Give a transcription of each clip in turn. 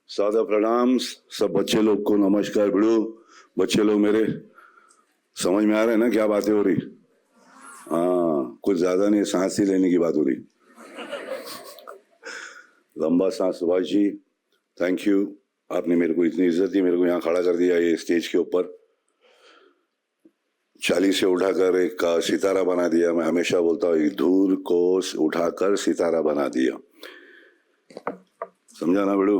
सादा प्रणाम सब बच्चे लोग को, नमस्कार भिड़ो। बच्चे लोग मेरे समझ में आ रहे हैं ना क्या बातें हो रही? हाँ, कुछ ज्यादा नहीं, सांस ही लेने की बात हो रही। लंबा सांस। सुभाष जी, थैंक यू, आपने मेरे को इतनी इज्जत दी, मेरे को यहाँ खड़ा कर दिया ये स्टेज के ऊपर। 40 से उठाकर एक सितारा बना दिया। मैं हमेशा बोलता हूँ धूल को उठाकर सितारा बना दिया। समझा ना बेड़ू?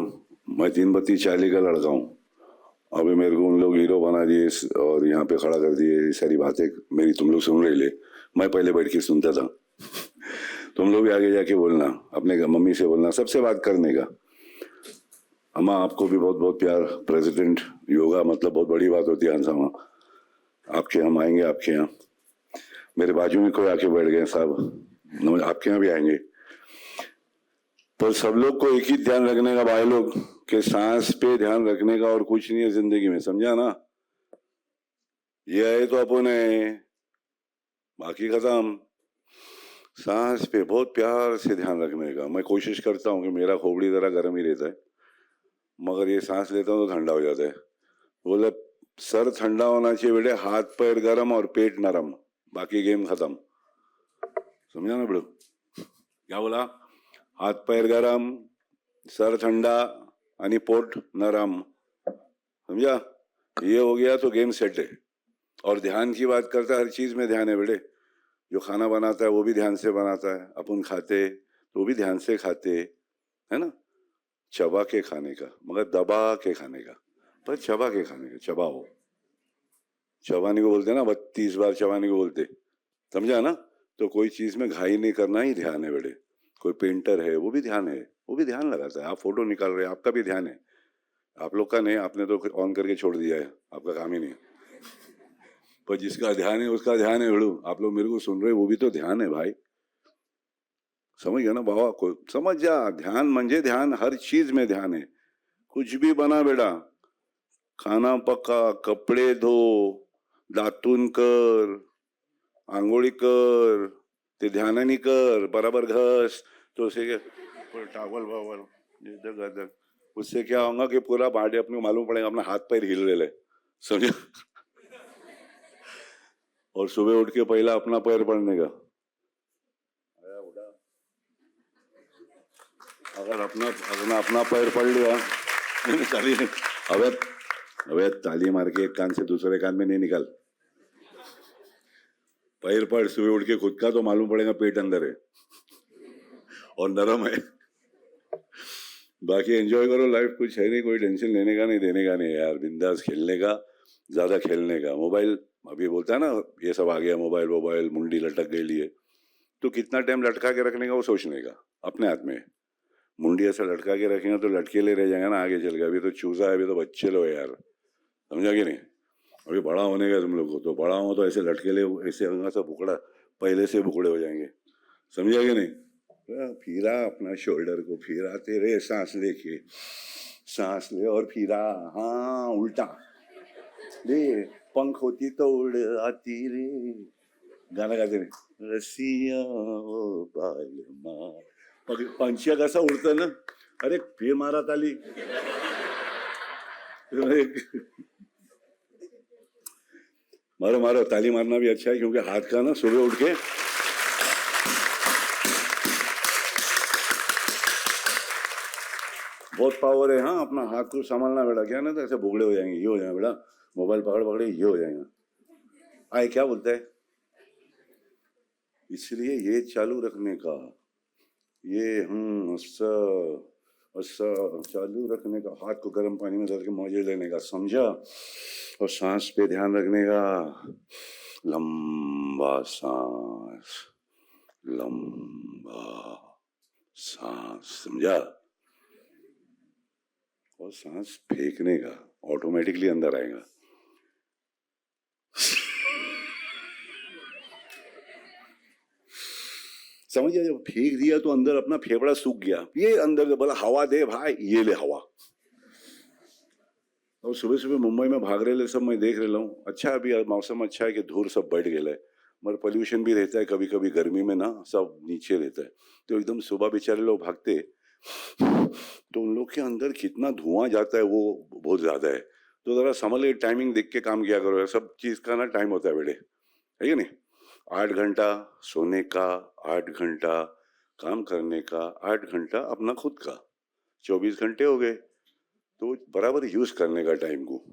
मैं 3 बत्ती 40 का लड़का हूँ। अभी मेरे को उन लोग हीरो बना दिए और यहाँ पे खड़ा कर दिए। ये सारी बातें मेरी तुम लोग सुन रहे ले, मैं पहले बैठ के सुनता था। तुम लोग भी आगे जाके बोलना, अपने मम्मी से बोलना, सबसे बात करने का। अम्मा आपको भी बहुत बहुत प्यार। प्रेसिडेंट योगा मतलब बहुत बड़ी बात होती है। हंसामा आपके हम आएंगे, आपके यहाँ मेरे बाजू में कोई आके बैठ गए साहब, आपके यहाँ भी आएंगे। पर सब लोग को एक ही ध्यान रखने का भाई लोग, कि सांस पे ध्यान रखने का और कुछ नहीं है जिंदगी में। समझा ना? ये है तो अपन है, बाकी खत्म। सांस पे बहुत प्यार से ध्यान रखने का। मैं कोशिश करता हूँ कि मेरा खोपड़ी जरा गर्म ही रहता है, मगर ये सांस लेता हूँ तो ठंडा हो जाता है। बोले सर ठंडा होना चाहिए बेटे, हाथ पैर गर्म और पेट नरम, बाकी गेम खत्म। समझा ना बेटो? क्या बोला? हाथ पैर गरम, सर ठंडा आणि पोट नरम। समझा? ये हो गया तो गेम सेट है। और ध्यान की बात करता है, हर चीज में ध्यान है बेटे। जो खाना बनाता है वो भी ध्यान से बनाता है, अपन खाते तो वो भी ध्यान से खाते, है ना? चबा के खाने का, मगर दबा के खाने का, पर चबा के खाने का। चबाओ, चबाने को बोलते ना, 32 बार चबाने को बोलते। समझा ना? तो कोई चीज में घाई नहीं करना ही ध्यान है बेटे। कोई पेंटर है वो भी ध्यान है, वो भी ध्यान लगाता है। आप फोटो निकाल रहे हैं, आपका भी ध्यान है। आप लोग का नहीं, आपने तो ऑन करके छोड़ दिया है, आपका काम ही नहीं। पर जिसका ध्यान है उसका ध्यान है बेड़ू। आप लोग मेरे को सुन रहे, वो भी तो ध्यान है भाई। समझ गया ना बाबा? को समझ जा, ध्यान म्हणजे ध्यान, हर चीज में ध्यान है। कुछ भी बना बेटा, खाना पका, कपडे धो, दातून कर, आंघोळी कर, ते ध्यानाने कर, बराबर घस तो उसे टावल वावल इधर। उससे क्या होगा कि पूरा बॉडी अपने मालूम पड़ेगा अपना हाथ पैर हिल रहे। समझे? और सुबह उठ के पहला अपना पैर पड़ने का। अगर अपना पैर पड़ लिया ताली, अबे ताली मार के एक कान से दूसरे कान में नहीं निकाल। पैर पड़ सुबह उठ के खुद का, तो मालूम पड़ेगा पेट अंदर है और नरम है। बाकी एंजॉय करो लाइफ, कुछ है नहीं, कोई टेंशन लेने का नहीं, देने का नहीं यार। बिंदास खेलने का, ज्यादा खेलने का। मोबाइल अभी बोलता है ना, ये सब आ गया मोबाइल वोबाइल, मुंडी लटक गई लिए, तो कितना टाइम लटका के रखने का वो सोचने का, अपने हाथ में। मुंडी ऐसा लटका के रखेंगे तो लटके ले रह जाएगा ना आगे चल के। अभी तो चूजा है, अभी तो बच्चे लो यार। समझा कि नहीं? अभी बड़ा होने का तुम लोग को, तो बड़ा हो तो ऐसे लटके ले, ऐसे होगा सब बुकड़ा, पहले से बुकड़े हो जाएंगे। समझा कि नहीं? फिरा अपना शोल्डर को, फिरा तेरे, सांस लेके, सांस ले और फिरा। हाँ उल्टा ले, पंख होती तो उड़ आती रे। गाना गाते नहीं, रसिया ओ बालमा, पंछिया कसा उड़ता ना। अरे फिर मारा ताली। मारो मारो, ताली मारना भी अच्छा है, क्योंकि हाथ का ना सुबह उठ के बहुत पावर है। हाँ, अपना हाथ को संभालना बेटा, क्या ना तो ऐसे बुगड़े हो जाएंगे, ये हो जाएंगे बेटा, मोबाइल पकड़ पकड़े ये हो जाएगा। आए क्या बोलता है? इसलिए ये चालू रखने का, ये ऐसा चालू रखने का, हाथ को गर्म पानी में डाल के मौजे लेने का। समझा? और सांस पे ध्यान रखने का, लंबा सांस, लंबा सांस। समझा? और सांस फेंकने का, ऑटोमेटिकली अंदर आएगा। समझिए, जब फेंक दिया तो अंदर अपना फेफड़ा सूख गया, ये अंदर बोला हवा दे भाई, ये ले हवा। और सुबह सुबह मुंबई में भाग रहे सब मैं देख रहा हूँ। अच्छा अभी मौसम अच्छा है कि धूल सब बैठ गया है, मगर पोल्यूशन भी रहता है कभी कभी गर्मी में ना, सब नीचे रहता है। तो एकदम सुबह बेचारे लोग भागते, तो उन लोग के अंदर कितना धुआं जाता है वो बहुत ज्यादा है। तो जरा समझ ले, टाइमिंग देख के काम किया करो, सब चीज का ना टाइम होता है बेटे, है कि नहीं? 8 घंटा सोने का, 8 घंटा काम करने का, 8 घंटा अपना खुद का, 24 घंटे हो गए। तो बराबर यूज करने का टाइम को,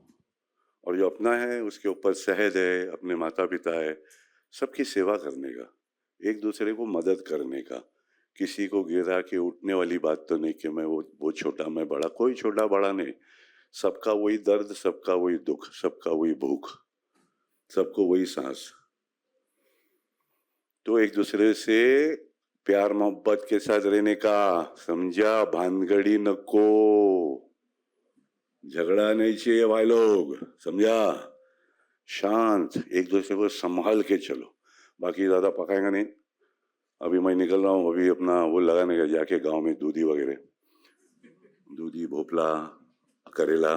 और जो अपना है उसके ऊपर शहद है, अपने माता पिता है, सबकी सेवा करने का, एक दूसरे को मदद करने का। किसी को गिरा के उठने वाली बात तो नहीं कि मैं वो छोटा मैं बड़ा, कोई छोटा बड़ा नहीं, सबका वही दर्द, सबका वही दुख, सबका वही भूख, सबको वही सांस। तो एक दूसरे से प्यार मोहब्बत के साथ रहने का, समझा? भानगड़ी नको, झगड़ा नहीं चाहिए भाई लोग, समझा? शांत, एक दूसरे को संभाल के चलो, बाकी ज्यादा पकाएगा नहीं। अभी मैं निकल रहा हूँ, अभी अपना वो लगाने का जाके गांव में, दूधी वगैरह, दूधी, भोपला, करेला।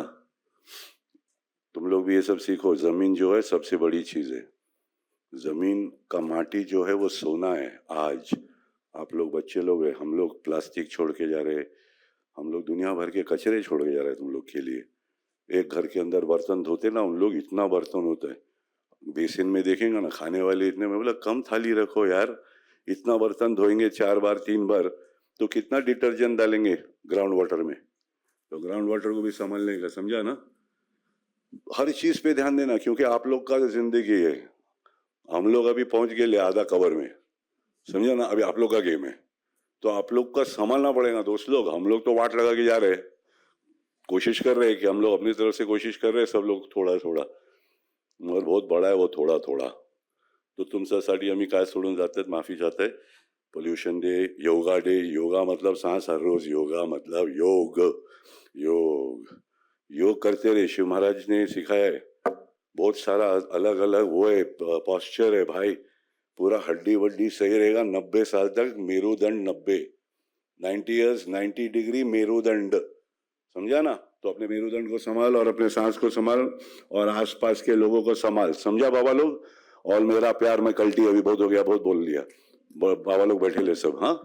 तुम लोग भी ये सब सीखो। जमीन जो है सबसे बड़ी चीज है, जमीन का माटी जो है वो सोना है। आज आप लोग बच्चे लोग हैं, हम लोग प्लास्टिक छोड़ के जा रहे, हम लोग दुनिया भर के कचरे छोड़ के जा रहे हैं तुम लोग के लिए। एक घर के अंदर बर्तन धोते ना उन लोग, इतना बर्तन होता है, बेसिन में देखेंगे ना खाने वाले इतने, में बोला कम थाली रखो यार, इतना बर्तन धोएंगे 4 बार 3 बार तो कितना डिटर्जेंट डालेंगे ग्राउंड वाटर में? तो ग्राउंड वाटर को भी संभालने का, समझा ना? हर चीज पे ध्यान देना, क्योंकि आप लोग का जिंदगी है। हम लोग अभी पहुंच गए आधा कवर में, समझा ना? अभी आप लोग का गेम है, तो आप लोग का संभालना पड़ेगा दोस्त लोग। हम लोग तो वाट लगा के जा रहे हैं, कोशिश कर रहे हैं कि हम लोग अपनी तरफ से कोशिश कर रहे हैं, सब लोग थोड़ा थोड़ा, मगर बहुत बड़ा है वो थोड़ा थोड़ा। तो तुमच्यासाठी आम्ही काय सोडून जातात, माफी चाहते। Pollution day, yoga day, yoga मतलब सांस हर रोज, योगा मतलब योग, योग योग करते रहे। शिव महाराज ने सिखाया है, बहुत सारा अलग अलग वो है, पॉस्चर है भाई, पूरा हड्डी वड्डी सही रहेगा 90 साल तक। मेरुदंड 90 ईयर्स 90 डिग्री मेरुदंड, समझा ना? तो अपने मेरुदंड को संभाल, और अपने सांस को संभाल, और आसपास के लोगों को संभाल, समझा बाबा लोग? और मेरा प्यार, मैं कल्टी, अभी बहुत हो गया, बहुत बोल लिया, बाबा लोग बैठे ले सब, हाँ।